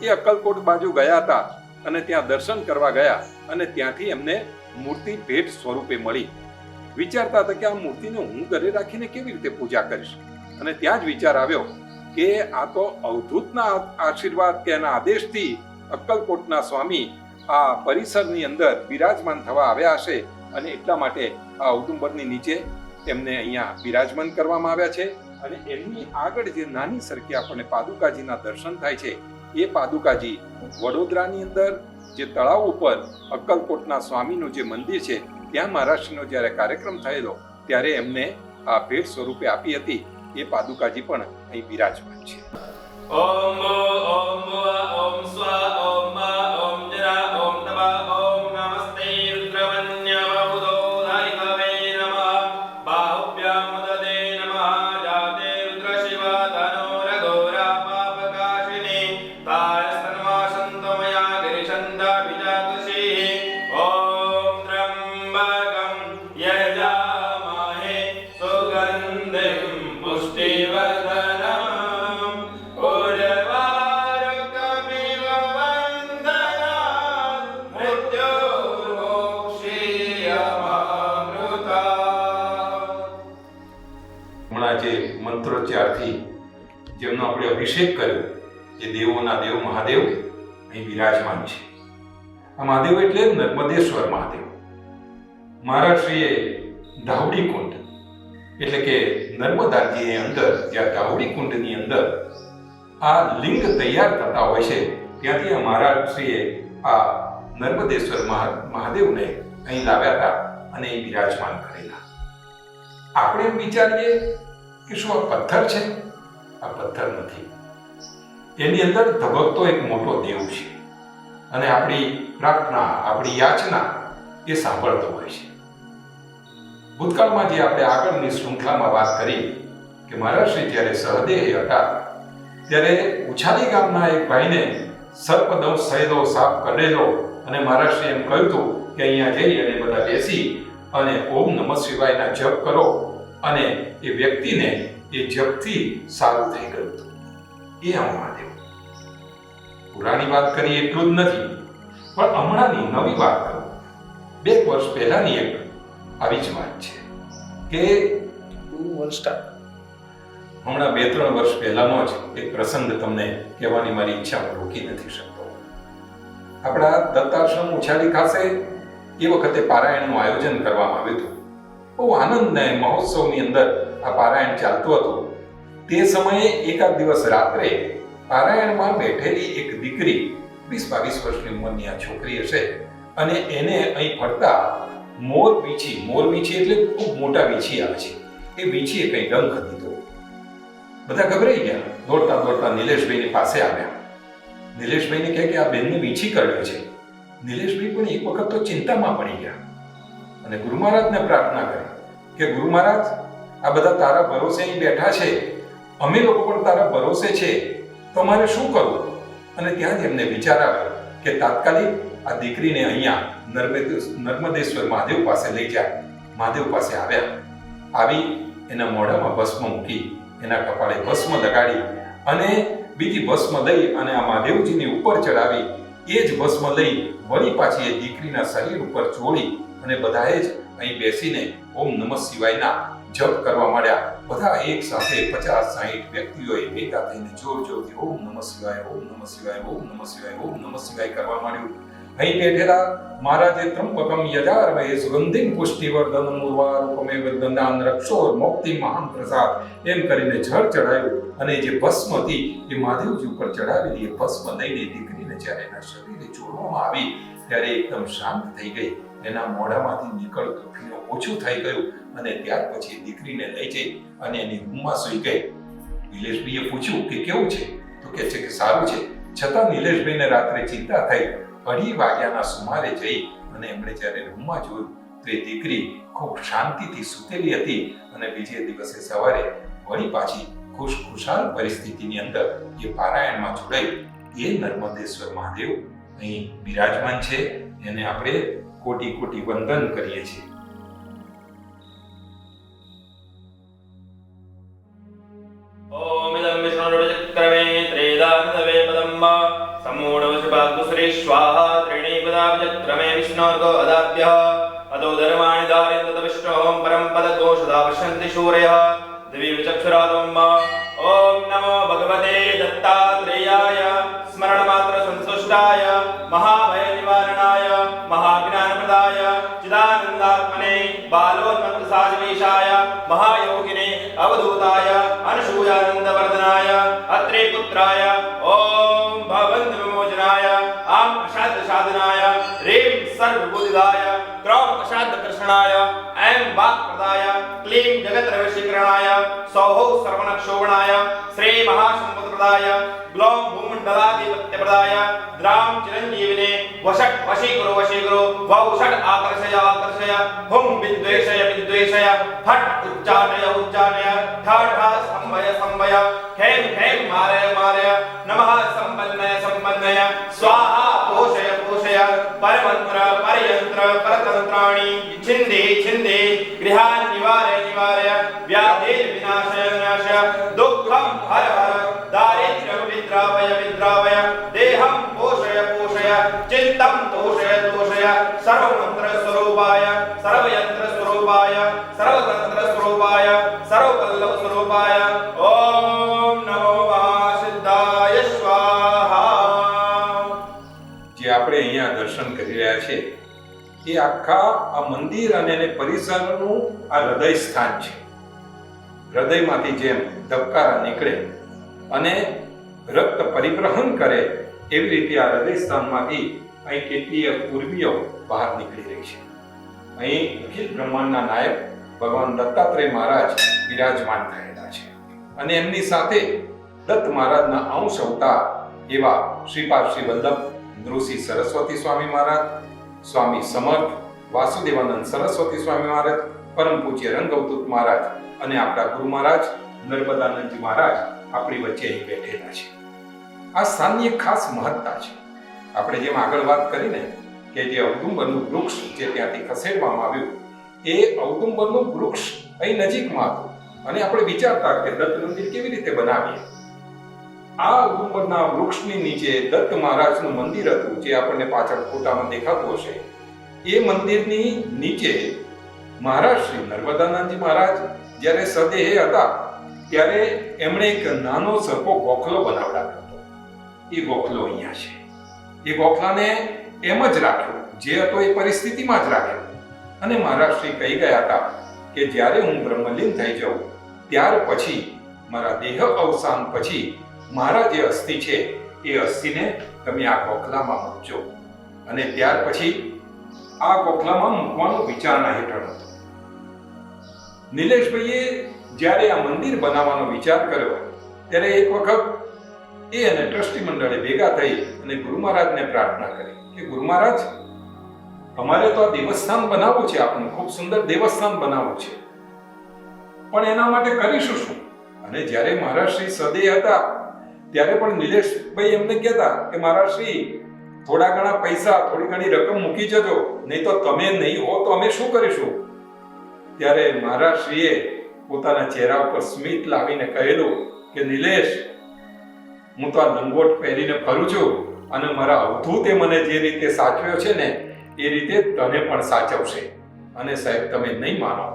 એ અક્કલકોટ બાજુ ગયા હતા અને ત્યાં દર્શન કરવા ગયા અને ત્યાંથી એમને મૂર્તિ ભેટ સ્વરૂપે મળી. વિચારતા હતા કે આ મૂર્તિને હું ઘરે રાખીને કેવી રીતે પૂજા કરીશ, અને ત્યાં જ વિચાર આવ્યો કે આ તો અવધૂતના આશીર્વાદ કે એના આદેશથી અક્કલકોટના સ્વામી આ પરિસરની અંદર બિરાજમાન થવા આવ્યા હશે અને એટલા માટે આ ઔદુંબરની નીચે એમને અહીંયા બિરાજમાન કરવામાં આવ્યા છે. અને એમની આગળ જે નાની સરખી આપણને પાદુકાજીના દર્શન થાય છે, એ પાદુકાજી વડોદરાની અંદર જે તળાવ ઉપર અક્કલકોટના સ્વામીનું જે મંદિર છે ત્યાં મહારાષ્ટ્રનો જ્યારે કાર્યક્રમ થયેલો ત્યારે એમને આ ભેટ સ્વરૂપે આપી હતી. એ પાદુકાજી પણ અહીં બિરાજમાન છે. ઓમ ઓમ ઓમ સ્વા ઓમ ઓમ જરા ઓમ તબા ઓમ નમસ્તે રુદ્રવન્યવબુધો ધારિકવે નમઃ બાહુભ્યામ દદે નમઃ જાતે રુદ્ર શિવ તનોરઘોરા પાપકાશિની તાયસ્તન્વાસંતમયા ગિરિશંદા વિજાતુષી ઓમ ત્રંબકમ યજામહે સુગંધિમ પુષ્ટિવર્ધનમ મંત્રોચ્ચારથી જેમનો આપણે અભિષેક કર્યો એ દેવોના દેવ મહાદેવ અહીં બિરાજમાન છે. આ મહાદેવ એટલે નર્મદેશ્વર મહાદેવ. મહારાષ્ટ્રીય ધાવડી કુંડ એટલે કે નર્મદાજીની અંદર જ્યાં ધાવડી કુંડની અંદર આ લિંગ તૈયાર થતા હોય છે, ત્યાંથી આ મહારાષ્ટ્રીય આ નર્મદેશ્વર મહાદેવને અહીં લાવ્યા હતા અને અહીં બિરાજમાન કરેલા. આપણે એમ વિચારીએ કે શું આ પથ્થર છે? આ પથ્થર નથી. એની અંદર ધબકતો એક મોટો દેવ છે અને આપણી પ્રાર્થના, આપણી યાચના એ સાંભળતો હોય છે. ભૂતકાળમાં જે આપણે આગળની શૃંખલામાં વાત કરી કે મહારાષ્ટ્રી જ્યારે સહદેહ હતા ત્યારે ઉછાલી ગામના એક ભાઈને સર્પદંશ થયેલો, સાપ કરડેલો, અને મહારાષ્ટ્રીએ એમ કહ્યું હતું કે અહીંયા જઈ અને બધા બેસી અને ઓમ નમઃ શિવાયના જપ કરો, અને એ વ્યક્તિને એ જપથી સારું થઈ ગયું હતું. એ આ મહાદેવ. પુરાણી વાત કરી એટલું જ નથી, પણ હમણાંની નવી વાત કરું. 2 વર્ષ પહેલાની એક આવી જ વાત છે કે હમણાં 2-3 વર્ષ પહેલાનો જ એક પ્રસંગ તમને કહેવાની મારી ઈચ્છા હું રોકી નથી શકતો. આપણા દત્તાશ્રમ ઉછાલી ખાતે એ વખતે પારાયણનું આયોજન કરવામાં આવ્યું હતું. બહુ આનંદને મહોત્સવની અંદર આ પારાયણ ચાલતું હતું. તે સમયે એકાદ દિવસ રાત્રે પારાયણમાં બેઠેલી એક દીકરી, 20-22 વર્ષની ઉંમરની આ છોકરી હશે, અને એને અહીં ફરતા મોર વીછી એટલે ખૂબ મોટા વીછી આવે છે, એ વીછીએ કંઈ ડંખ દીધો. બધા ગભરાઈ ગયા. દોડતા નિલેશભાઈની પાસે આવ્યા. નિલેશભાઈને કહે કે આ બેનને વીછી કરડ્યો છે. નિલેશભાઈ પણ એક વખત તો ચિંતામાં પડી ગયા અને ગુરુ મહારાજને પ્રાર્થના કરી કે ગુરુ મહારાજ, આ બધા તારા ભરોસે અહીં બેઠા છે, અમે લોકો પણ તારા ભરોસે છે, તો અમારે શું કરવું? અને ત્યાં જ એમને વિચાર આવ્યો કે તાત્કાલિક આ દીકરીને અહીંયા નર્મદેશ્વર મહાદેવ પાસે લઈ જાય. મહાદેવ પાસે આવ્યા. આવી એના મોઢામાં ભસ્મ મૂકી, એના કપાળે ભસ્મ લગાડી અને બીજી ભસ્મ લઈ અને આ મહાદેવજીની ઉપર ચડાવી. એ જ ભસ્મ લઈ વળી પાછી એ દીકરીના શરીર ઉપર ચોળી અને બધાએ જ અહીં બેસીને ઓમ નમઃ શિવાયના જપ કરવા માંડ્યા. બધા એક સાથે 50-60 વ્યક્તિઓએ ભેગા થઈને જોરથી ઓમ નમઃ શિવાય, ઓમ નમઃ શિવાય, ઓમ નમઃ શિવાય, ઓમ નમઃ શિવાય કરવા માંડ્યું. અહીં બેઠેલા મહારાજે ત્રંબકમ યજારમહે સુગંધિમ પુષ્ટિવર્ધનમ ઉર્વારુકમેવ દંડાન રક્ષોર મુક્તિ મહાન પ્રસાદ એમ કરીને જળ ચડાવ્યું. અને જે ભસ્મ હતી એ મહાદેવજી ઉપર ચડાવેલી એ ભસ્મ લઈને દીકરીને જ્યારે એના શરીરે ચોળવામાં આવી ત્યારે એકદમ શાંત થઈ ગઈ. એના મોઢામાંથી નીકળતું પીણું ઓછું થઈ ગયું અને ત્યાર પછી દીકરીને લઈ જઈ અને એની રૂમમાં સૂઈ ગઈ. નિલેશભાઈએ પૂછ્યું કે કેવું છે? તો કહે છે કે સારું છે. છતાં નિલેશભાઈને રાત્રે ચિંતા થઈ. 2:30 વાગ્યાના સુમારે જઈ અને એમણે જ્યારે રૂમમાં જોયું તો એ દીકરી ખૂબ શાંતિથી સૂતેલી હતી અને બીજે દિવસે સવારે વળી પાછી ખુશખુશાલ પરિસ્થિતિની અંદર એ પારાયણમાં જોડાઈ. એ નર્મદેશ્વર મહાદેવ અહીં બિરાજમાન છે. એને આપણે કોટી કોટી વંદન કરીએ છીએ. ઓમ ઇદં વિષ્ણુર્વચક્રમે ત્રેદાનવે પદમ્બ સમૂઢવશભાગુસરે સ્વાહા ત્રીણીપદાભચક્રમે વિષ્ણોર્ગો અદાભ્યઃ અતો ધર્માણિ ધારયન્ત વિષ્ણોઃ પરમ પદઘોષદા પશ્યन्ति શૂરયઃ દિવ્યચક્ષુરાદમ્બ. ઓમ નમો ભગવતે દત્તાત્રેયાય સ્મરણમાત્ર સંતુષ્ટાય મહાભય નિવારણાય મહાજ્ઞાનપ્રદાય ચિદાનંદાત્મને બાલોન્મત્તસાજવેશાય મહાયોગિને અવધૂતાય અનસૂયાનંદવર્ધનાય અત્રે પુત્રાય ઓમ ભવંત વિમોચનાય આમ અષાદ સાધનાય રેમ સર્વબુદ્ધિદાય ક્રોમ અષાદ કૃષ્ણાય એમ વાક્પ્રદાય ક્લીમ જગત્રવશીકરણાય સૌહો સર્વનક્ષોભણાય શ્રી મહાસંપદપ્રદાય ગ્લોમ ભૂમંડલાધિપત્યપ્રદાય દ્રામ ચિરંજીવિને વષટ વશીકરો વૌષટ આકર્ષય હુમ વિદ્વેષય ફટ ઉચ્ચાટય ઠ સંભય ખેમ મારય નમઃ સંપન્નય સ્વાહા પોષય પરમંત્ર પરયંત્ર પરતંત્રાણિ છિંદે ગૃહાન નિવારય વ્યાધિર વિનાશય દુઃખમ હર દારિદ્ર્યમ વિદ્રાવય દેહમ પોષય ચિત્તમ તોષય સર્વમંત્ર સ્વરૂપાય સર્વયંત્ર સ્વરૂપાય સર્વતંત્ર સ્વરૂપાય સર્વપલ્લવ સ્વરૂપાય ઓમ નમો મહાસિદ્ધાય સ્વાહા. જે આપણે અહીંયા દર્શન કરી રહ્યા છે એ આખા આ મંદિર અને એને પરિસરનું આ હૃદય સ્થાન છે. હૃદયમાંથી જેમ ધબકારા નીકળે અને રક્ત પરિવહન કરે એવી રીતે આ હૃદય સ્થાનમાંથી અહીં કેટલીય પૂર્વીઓ બહાર નીકળી રહી છે. અહીં અખિલ બ્રહ્માંડના નાયક ભગવાન દત્તાત્રેય મહારાજ બિરાજમાન થયેલા છે અને એમની સાથે દત્ત મહારાજના અંશ અવતાર એવા શ્રીપાદ શ્રી વલ્લભ નૃસિંહ સરસ્વતી સ્વામી મહારાજ, સ્વામી સમર્થ વાસુદેવાનંદ સરસ્વતી સ્વામી મહારાજ, પરમ પૂજ્ય રંગઅવધૂત મહારાજ અને આપણા ગુરુ મહારાજ નર્મદાનંદજી મહારાજ આપણી વચ્ચે અહીં બેઠેલા છે. આ સ્થાનની એક ખાસ મહત્તા છે. આપણે જેમ આગળ વાત કરીને કે જે ઔદુંબરનું વૃક્ષ જે ત્યાંથી ખસેડવામાં આવ્યું એ ઔદુંબરનું વૃક્ષ અહીં નજીકમાં હતું અને આપણે વિચારતા કે દત્ત મંદિર કેવી રીતે બનાવીએ. આ ઔદુંબરના વૃક્ષની નીચે દત્ત મહારાજનું મંદિર હતું જે આપણને પાછળ ફોટામાં દેખાતું હશે. એ મંદિરની નીચે મહારાજ શ્રી નર્મદાનંદજી મહારાજ જ્યારે સદેહે હતા ત્યારે એમણે એક નાનો સરખો ગોખલો બનાવડાવ્યો હતો. એ ગોખલો અહીંયા છે. એ ગોખલાને એમ જ રાખ્યો, જે હતો એ પરિસ્થિતિમાં જ રાખ્યો અને મહારાજ શ્રી કહી ગયા હતા કે જ્યારે હું બ્રહ્મલીન થઈ જાઉં ત્યાર પછી મારા દેહ અવસાન પછી મારા જે અસ્થિ છે એ અસ્થિને તમે આ ગોખલામાં મૂકજો. અને ત્યાર પછી આ ગોખલામાં મૂકવાનો વિચારણા હેઠળ હતો. નિલેશભાઈએ જ્યારે આ મંદિર બનાવવાનો વિચાર કર્યો ત્યારે એક વખત એ અને ટ્રસ્ટી મંડળે ભેગા થઈ અને ગુરુ મહારાજને પ્રાર્થના કરી કે ગુરુ મહારાજ, અમારે તો આ દેવસ્થાન બનાવવું છે, આપણું ખૂબ સુંદર દેવસ્થાન બનાવવું છે, પણ એના માટે કરીશું શું? અને જ્યારે મહારાજ શ્રી સદે હતા ત્યારે પણ નિલેશભાઈ એમને કહેતા કે મહારાજ શ્રી થોડા ઘણા પૈસા, થોડી ઘણી રકમ મૂકી જજો, નહીં તો તમે નહીં હો તો અમે શું કરીશું? ત્યારે મહારાજ શ્રીએ પોતાના ચહેરા ઉપર સ્મિત લાવીને કહેલું કે નિલેશ, હું તો આ લંગોટ પહેરીને ફરું છું અને મારા અવધૂતે મને જે રીતે સાચવ્યો છે ને એ રીતે તને પણ સાચવશે. અને સાહેબ, તમે નહીં માનો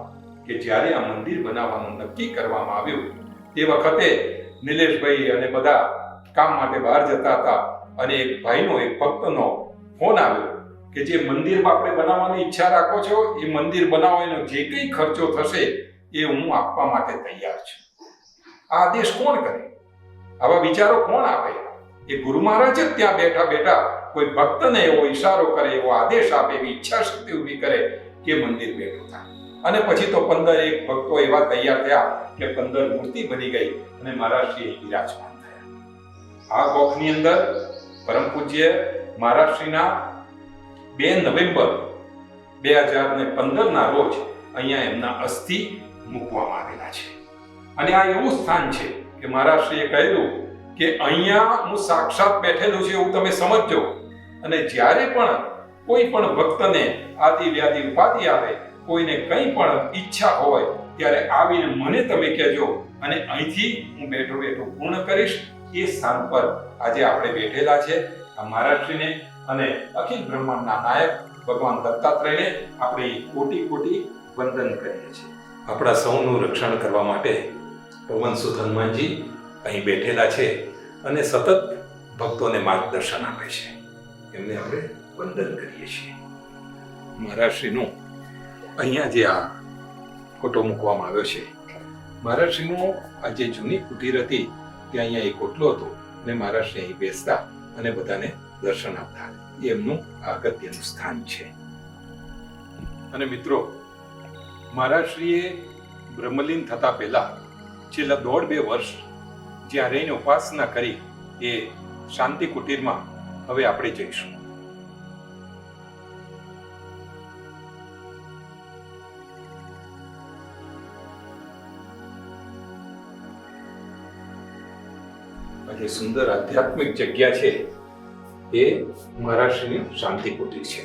કે જ્યારે આ મંદિર બનાવવાનું નક્કી કરવામાં આવ્યું તે વખતે નિલેશભાઈ અને બધા કામ માટે બહાર જતા હતા અને એક ભાઈનો એક ભક્તનો ફોન આવ્યો કે જે મંદિર આપણે બનાવવાની ઈચ્છા રાખો છો એ મંદિર બનાવવાનો જે કંઈ ખર્ચો થશે એ હું આપવા માટે તૈયાર છું. આ આદેશ કોણ કરે? આવા વિચારો કોણ આપે? એ ગુરુ મહારાજ જ ત્યાં બેઠા બેઠા કોઈ ભક્તને એવો ઈશારો કરે, એવો આદેશ આપે, એવી ઈચ્છા શક્તિ ઊભી કરે કે મંદિર બેઠું થાય. અને પછી તો 15 એક ભક્તો એવા તૈયાર થયા કે 15 મૂર્તિ બની ગઈ અને મહારાજશ્રી વિરાજમાન થયા. આ ગોખની અંદર પરમ પૂજ્ય મહારાજશ્રીના 2 નવેમ્બર 2015 ના રોજ અહીંયા એમના અસ્થિ મૂકવામાં આવેલા છે. અને આ એવું સ્થાન છે કે મહારાજશ્રીએ કહેલું કે અહીંયા હું સાક્ષાત બેઠેલું છું એવું તમે સમજજો, અને જ્યારે પણ કોઈ પણ ભક્તને આદિ વ્યાધિ ઉપાધિ આવે, કોઈને કંઈ પણ ઈચ્છા હોય ત્યારે આવીને મને તમે કહેજો અને અહીંથી હું બેઠો બેઠો પૂર્ણ કરીશ. એ સ્થાન પર આજે આપણે બેઠેલા છે. આ મહારાજશ્રીને અને અખિલ બ્રહ્માંડના નાયક ભગવાન દત્તાત્રેયને આપણે કોટી કોટી વંદન કરીએ છીએ. આપણા સૌનું રક્ષણ કરવા માટે પવનસુત હનુમાનજી અહીં બેઠેલા છે અને સતત ભક્તોને માર્ગદર્શન આપે છે. એમને આપણે વંદન કરીએ છીએ. મહારાજશ્રીનું અહીંયા જે આ ફોટો મૂકવામાં આવ્યો છે, મહારાજશ્રીનું આ જે જૂની કુટીર હતી ત્યાં અહીંયા એક ઓટલો હતો અને મહારાજશ્રી અહીં બેસતા અને બધાને દર્શન આપતા. એ એમનું અગત્યનું સ્થાન છે. અને મિત્રો, મહારાજશ્રીએ બ્રહ્મલીન થતા પહેલા છેલ્લા 1.5-2 વર્ષ જ્યાં રહીને ઉપાસના કરી એ શાંતિ કુટીરમાં હવે આપણે જઈશું. જે સુંદર આધ્યાત્મિક જગ્યા છે એ મહારાષ્ટ્રની શાંતિ કુટીર છે.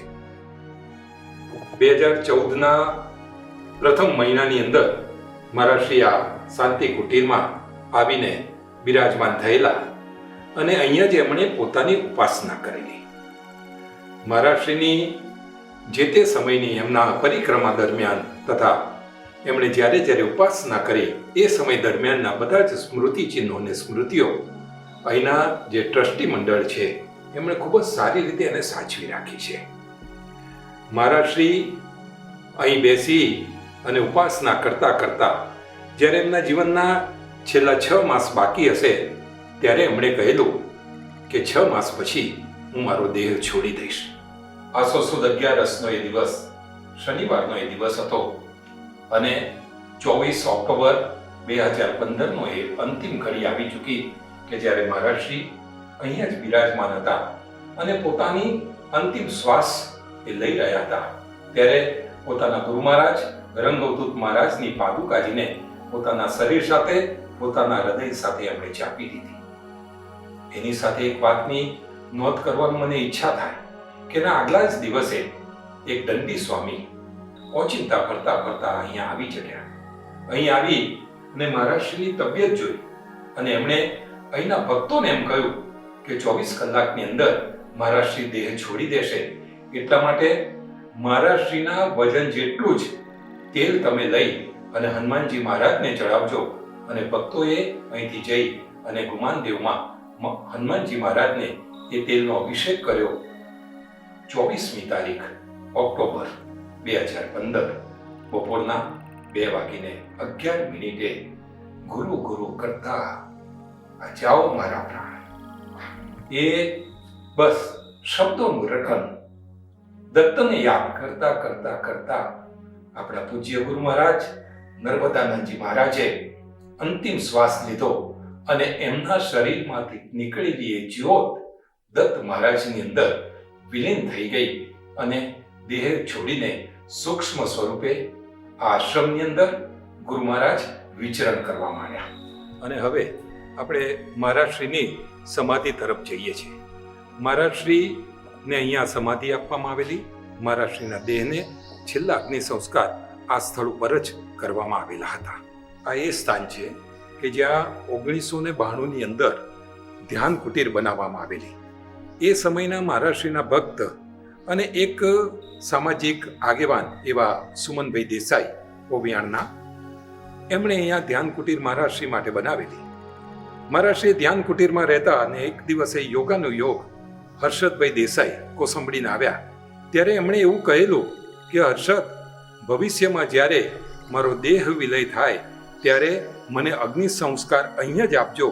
2014ના પ્રથમ મહિનાની અંદર મહારાષ્ટ્રી આ શાંતિ કુટીરમાં આવીને બિરાજમાન થયેલા અને અહીંયા જ એમણે પોતાની ઉપાસના કરેલી. મહારાષ્ટ્રીની જે તે સમયની એમના પરિક્રમા દરમિયાન તથા એમણે જ્યારે જ્યારે ઉપાસના કરી એ સમય દરમિયાનના બધા જ સ્મૃતિ ચિહ્નો અને સ્મૃતિઓ અહીંના જે ટ્રસ્ટી મંડળ છે એમણે ખૂબ જ સારી રીતે એને સાચવી રાખી છે. મહારાજશ્રી અહીં બેસી અને ઉપાસના કરતા કરતા જ્યારે એમના જીવનના છેલ્લા 6 માસ બાકી હશે ત્યારે એમણે કહેલું કે 6 માસ પછી હું મારો દેહ છોડી દઈશ. આસો સુદ 11નો એ દિવસ, શનિવારનો એ દિવસ હતો અને 24 ઓક્ટોબર 2015નો એ અંતિમ ઘડી આવી ચૂકી કે જ્યારે મહારાજશ્રી અહીંયા જ બિરાજમાન હતા અને પોતાની અંતિમ શ્વાસ એ લઈ રહ્યા હતા ત્યારે પોતાના ગુરુ મહારાજ રંગઅવધૂત મહારાજની પાદુકાજીને પોતાના શરીર સાથે, પોતાના હૃદય સાથે એમણે ચાપી દીધી. એની સાથે એક વાતની નોંધ કરવાની મને ઈચ્છા થાય કે ના આગલા જ દિવસે એક દંડી સ્વામી ઓચિંતા ફરતા ફરતા અહીંયા આવી ચડ્યા. અહીં આવી અને મહારાજશ્રીની તબિયત જોઈ અને એમણે અહીંના ભક્તોને એમ કહ્યું કે 24 કલાકની અંદર મહારાજશ્રી દેહ છોડી દેશે, એટલા માટે મહારાજશ્રીના વજન જેટલું જ તેલ તમે લઈ અને હનુમાનજી મહારાજને ચડાવજો. અને ભક્તોએ અહીંથી જઈ અને ગુમાનદેવમાં હનુમાનજી મહારાજને એ તેલનો અભિષેક કર્યો. 24મી તારીખ ઓક્ટોબર 2015 બપોરના 2:11 ગુરુ ગુરુ કરતા આ જાઓ મારા પ્રાણ. એ બસ શબ્દોનું રટન દત્તને યાદ કરતા કરતા કરતા આપણા પૂજ્ય ગુરુ મહારાજ નર્મદાનંદજી મહારાજે અંતિમ શ્વાસ લીધો અને એમના શરીરમાંથી નીકળેલી એ જ્યોત દત્ત મહારાજની અંદર વિલીન થઈ ગઈ અને દેહ છોડીને સૂક્ષ્મ સ્વરૂપે આ આશ્રમની અંદર ગુરુ મહારાજ વિચરણ કરવા માંડ્યા. અને હવે આપણે મહારાજશ્રીની સમાધિ તરફ જઈએ છીએ. મહારાજશ્રીને અહીંયા સમાધિ આપવામાં આવેલી. મહારાજશ્રીના દેહને છેલ્લા અગ્નિ સંસ્કાર આ સ્થળ ઉપર જ કરવામાં આવેલા હતા. આ એ સ્થાન છે કે જ્યાં 1992ની અંદર ધ્યાન કુટીર બનાવવામાં આવેલી. એ સમયના મહારાજશ્રીના ભક્ત અને એક સામાજિક આગેવાન એવા સુમનભાઈ દેસાઈ ઓવિયાણના. એમણે અહીંયા ધ્યાન કુટીર મહારાજશ્રી માટે બનાવેલી. મહારાજશ્રી ધ્યાન કુટીરમાં રહેતા અને એક દિવસે યોગાનો યોગ હર્ષદભાઈ દેસાઈ કોસંબડીને આવ્યા ત્યારે એમણે એવું કહેલું કે હર્ષદ, ભવિષ્યમાં જ્યારે મારો દેહ વિલય થાય ત્યારે મને અગ્નિ સંસ્કાર અહીંયા જ આપજો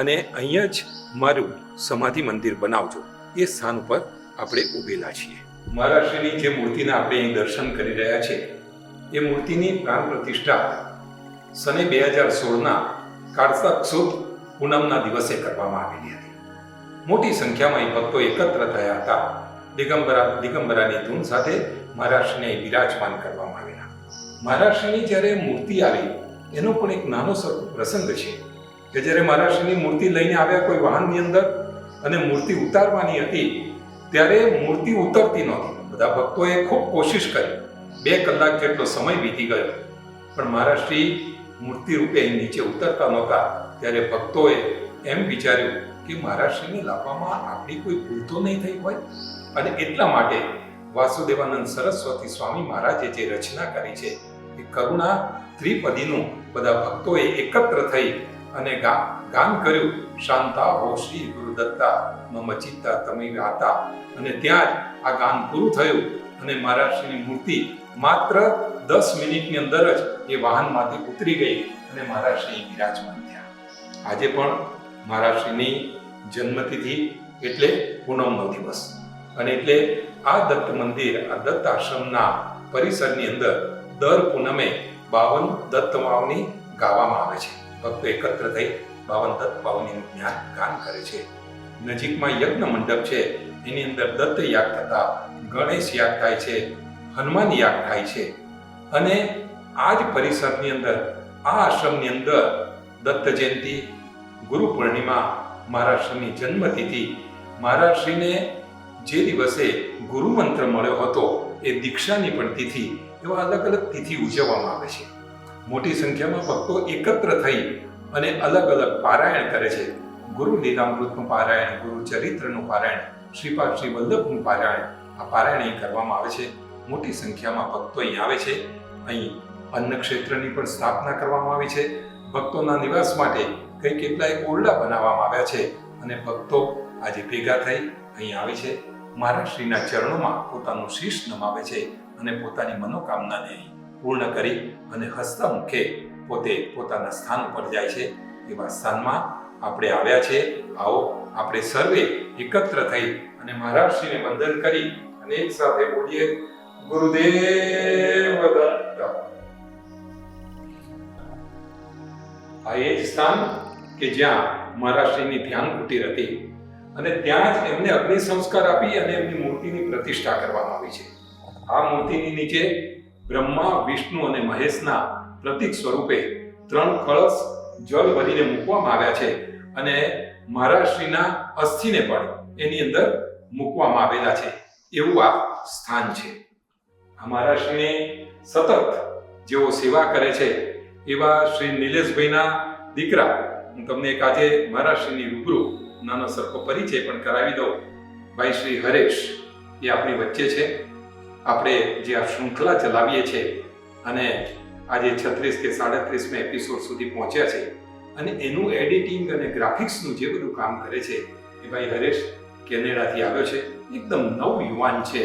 અને અહીંયા જ મારું સમાધિ મંદિર બનાવજો. એ સ્થાન ઉપર આપણે ઉભેલા છીએ. મહારાજશ્રીની જે મૂર્તિના આપણે અહીં દર્શન કરી રહ્યા છીએ એ મૂર્તિની પ્રાણ પ્રતિષ્ઠા સને 2016ના કારતક સુદ પૂનમના દિવસે કરવામાં આવેલી હતી. મોટી સંખ્યામાં અહીં ભક્તો એકત્ર થયા હતા. દિગંબરાની ધૂન સાથે મહારાજશ્રીને વિરાજમાન કરવામાં આવેલા. મહારાજશ્રીની જ્યારે મૂર્તિ આવી એનો પણ એક નાનો પ્રસંગ છે કે જ્યારે મહારાજશ્રીની મૂર્તિ લઈને આવ્યા કોઈ વાહનની અંદર અને મૂર્તિ ઉતારવાની હતી ત્યારે મૂર્તિ ઉતરતી નહોતી. બધા ભક્તોએ ખૂબ કોશિશ કરી. 2 કલાક જેટલો સમય વીતી ગયો પણ મહારાજશ્રી મૂર્તિ રૂપે અહીં નીચે ઉતરતા નહોતા. ત્યારે ભક્તોએ એમ વિચાર્યું કે મહારાજશ્રીને લાવવામાં આપણી કોઈ ભૂલ તો નહીં થઈ હોય અને એટલા માટે વાસુદેવાનંદ સરસ્વતી સ્વામી મહારાજે જે રચના કરી છે એ કરુણા ત્રિપદીનું બધા ભક્તોએ એકત્ર થઈ અને ગાન કર્યું. શાંતા હો શ્રી ગુરુદત્તા મમ ચિત્તા તમૈવ આતા. અને ત્યાં જ આ ગાન પૂરું થયું અને મહારાજશ્રીની મૂર્તિ માત્ર 10 મિનિટની અંદર જ એ વાહનમાંથી ઉતરી ગઈ અને મહારાજશ્રી વિરાજમાન થયા. આજે પણ મહારાજશ્રીની જન્મતિથિ એટલે પૂનમનો દિવસ અને એટલે આ દત્ત મંદિર, આ દત્ત આશ્રમના પરિસરની અંદર દર પૂનમે 52 દત્ત વાવણી ગાવામાં આવે છે. ભક્તો એકત્ર થઈ 52 દત્ત વાવણીનું ગાન કરે છે. નજીકમાં યજ્ઞ મંડપ છે, એની અંદર દત્ત યાગ થતા, ગણેશ યાગ થાય છે, હનુમાન યાગ થાય છે અને આ જ પરિસરની અંદર આ આશ્રમની અંદર દત્ત જયંતિ, ગુરુ પૂર્ણિમા, મહારાજશ્રીની જન્મતિથિ, મહારાજશ્રીને જે દિવસે ગુરુ મંત્ર મળ્યો હતો એ દીક્ષાની પણ તિથિ, એવા અલગ અલગ તિથિ ઉજવવામાં આવે છે. મોટી સંખ્યામાં ભક્તો એકત્ર થઈ અને અલગ અલગ પારાયણ કરે છે. ગુરુ લીલામૃતનું પારાયણ, ગુરુ ચરિત્રનું પારાયણ, શ્રીપાદ શ્રી વલ્લભનું પારાયણ, આ પારાયણ અહીં કરવામાં આવે છે. મોટી સંખ્યામાં ભક્તો અહીં આવે છે. અહીં અન્ન ક્ષેત્રની પણ સ્થાપના કરવામાં આવી છે. ભક્તોના નિવાસ માટે કેટલાય ઓરડા બનાવવામાં આવ્યા છે અને ભક્તો આજે ભેગા થઈ અહીં આવે છે. મહારાજશ્રીના ચરણોમાં પોતાનું શીશ નમાવે છે અને પોતાની મનોકામનાને પૂર્ણ કરી અને હસતા મુખે પોતે પોતાના સ્થાન ઉપર જાય છે. એવા સ્થાનમાં આપણે આવ્યા છે. આવો આપણે સર્વે એકત્ર થઈ અને મહારાજશ્રીને વંદન કરી અને એક સાથે બોલીએ ગુરુદેવ દત્ત. આ એ જ સ્થાન કે જ્યાં મહારાજશ્રીની ધ્યાન કુટીર હતી અને ત્યાં જ એમને અગ્નિ સંસ્કાર આપી અને એમની મૂર્તિની પ્રતિષ્ઠા કરવામાં આવી છે. આ મૂર્તિની નીચે બ્રહ્મા, વિષ્ણુ અને મહેશના પ્રતીક સ્વરૂપે 3 કળશ જળ ભરીને મૂકવામાં આવ્યા છે અને મહારાજશ્રીના અસ્થિને પણ એની અંદર મૂકવામાં આવેલા છે. એવું આ સ્થાન છે. આ મહારાજશ્રીને સતત જેઓ સેવા કરે છે એવા શ્રી નિલેશભાઈના દીકરા, હું તમને એક આજે મહારાજશ્રીની રૂબરૂ નાનો સરખો પરિચય પણ કરાવી દઉં. ભાઈ શ્રી હરેશ એ આપણી વચ્ચે છે. આપણે જે આ શૃંખલા ચલાવીએ છીએ અને આજે 36 કે 37 એપિસોડ સુધી પહોંચ્યા છે અને એનું એડિટિંગ અને ગ્રાફિક્સનું જે બધું કામ કરે છે એ ભાઈ હરેશ કેનેડાથી આવ્યો છે. એકદમ નવ યુવાન છે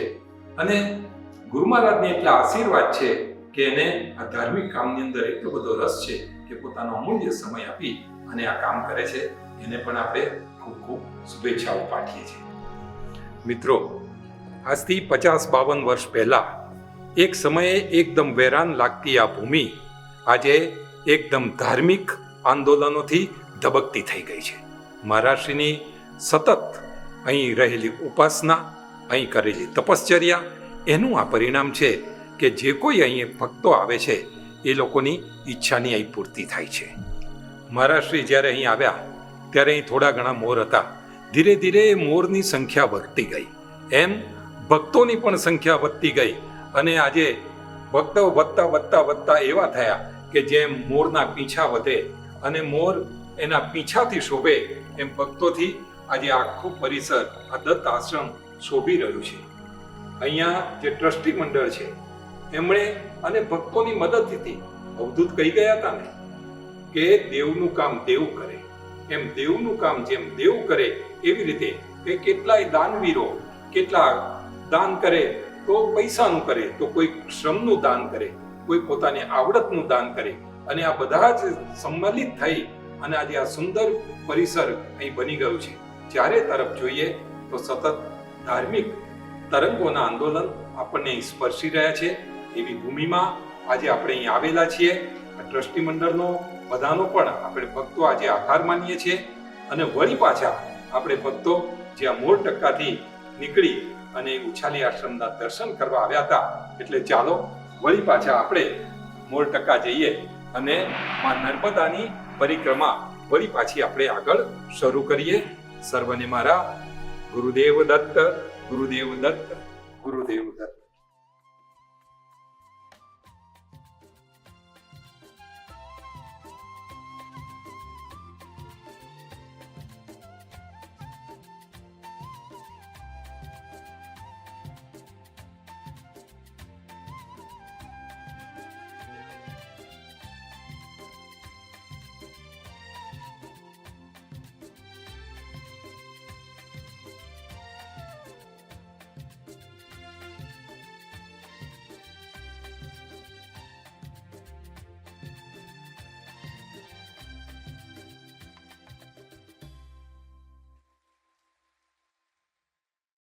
અને ગુરુ મહારાજને એટલા આશીર્વાદ છે કે એને આ ધાર્મિક કામની અંદર એટલો બધો રસ છે કે પોતાનો અમૂલ્ય સમય આપી અને આ કામ કરે છે. એને પણ આપણે ખૂબ ખૂબ શુભેચ્છાઓ પાઠવીએ છીએ. મિત્રો, આજથી 50-52 વર્ષ પહેલા એક સમયે એકદમ વેરાન લાગતી આ ભૂમિ આજે એકદમ ધાર્મિક આંદોલનોથી ધબકતી થઈ ગઈ છે. મહારાજશ્રીની સતત અહીં રહેલી ઉપાસના, અહીં કરેલી તપશ્ચર્યા એનું આ પરિણામ છે કે જે કોઈ અહીં ભક્તો આવે છે એ લોકોની ઈચ્છાની અહીં પૂર્તિ થાય છે. મહારાજશ્રી જ્યારે અહીં આવ્યા ત્યારે અહીં થોડા ઘણા મોર હતા. ધીરે ધીરે મોરની સંખ્યા વધતી ગઈ, એમ ભક્તોની પણ સંખ્યા વધતી ગઈ અને આજે ભક્તો વધતા એવા થયા કે જેમ મોરના પીંછા વધે અને મોર એના પીંછાથી શોભે એમ ભક્તોથી આજે આખું પરિસર આ દત્ત આશ્રમ શોભી રહ્યું છે. અહીંયા જે ટ્રસ્ટી મંડળ છે એમણે અને ભક્તોની મદદથી અવધૂત કહી ગયા હતા ને કે દેવનું કામ દેવ કરે, એમ દેવનું કામ જેમ દેવ કરે એવી રીતે કે કેટલાય દાનવીરો કેટલા દાન કરે, તો પૈસાનું કરે, તો કોઈ શ્રમનું દાન કરે, કોઈ પોતાની આવડતનું દાન કરે, અને આ બધા જ સંમલિત થઈ અને આજે આ સુંદર પરિસર અહીં બની ગયું છે. ચારે તરફ જોઈએ તો સતત ધાર્મિક તરંગોના આંદોલન આપણને અહીં સ્પર્શી રહ્યા છે. એવી ભૂમિમાં આજે આપણે અહીં આવેલા છીએ. આ ટ્રસ્ટી મંડળનો બધાનો પણ આપણે ભક્તો આજે આભાર માનીએ છીએ. અને વળી પાછા આપણે ભક્તો જે આ મોર ટક્કાથી નીકળી અને ઉછાલી આશ્રમના દર્શન કરવા આવ્યા હતા, એટલે ચાલો વળી પાછા આપણે મોર ટક્કા જઈએ અને માં નર્મદાની પરિક્રમા વળી પાછી આપણે આગળ શરૂ કરીએ. સર્વને મારા ગુરુદેવ દત્ત, ગુરુદેવ દત્ત, ગુરુદેવ દત્ત.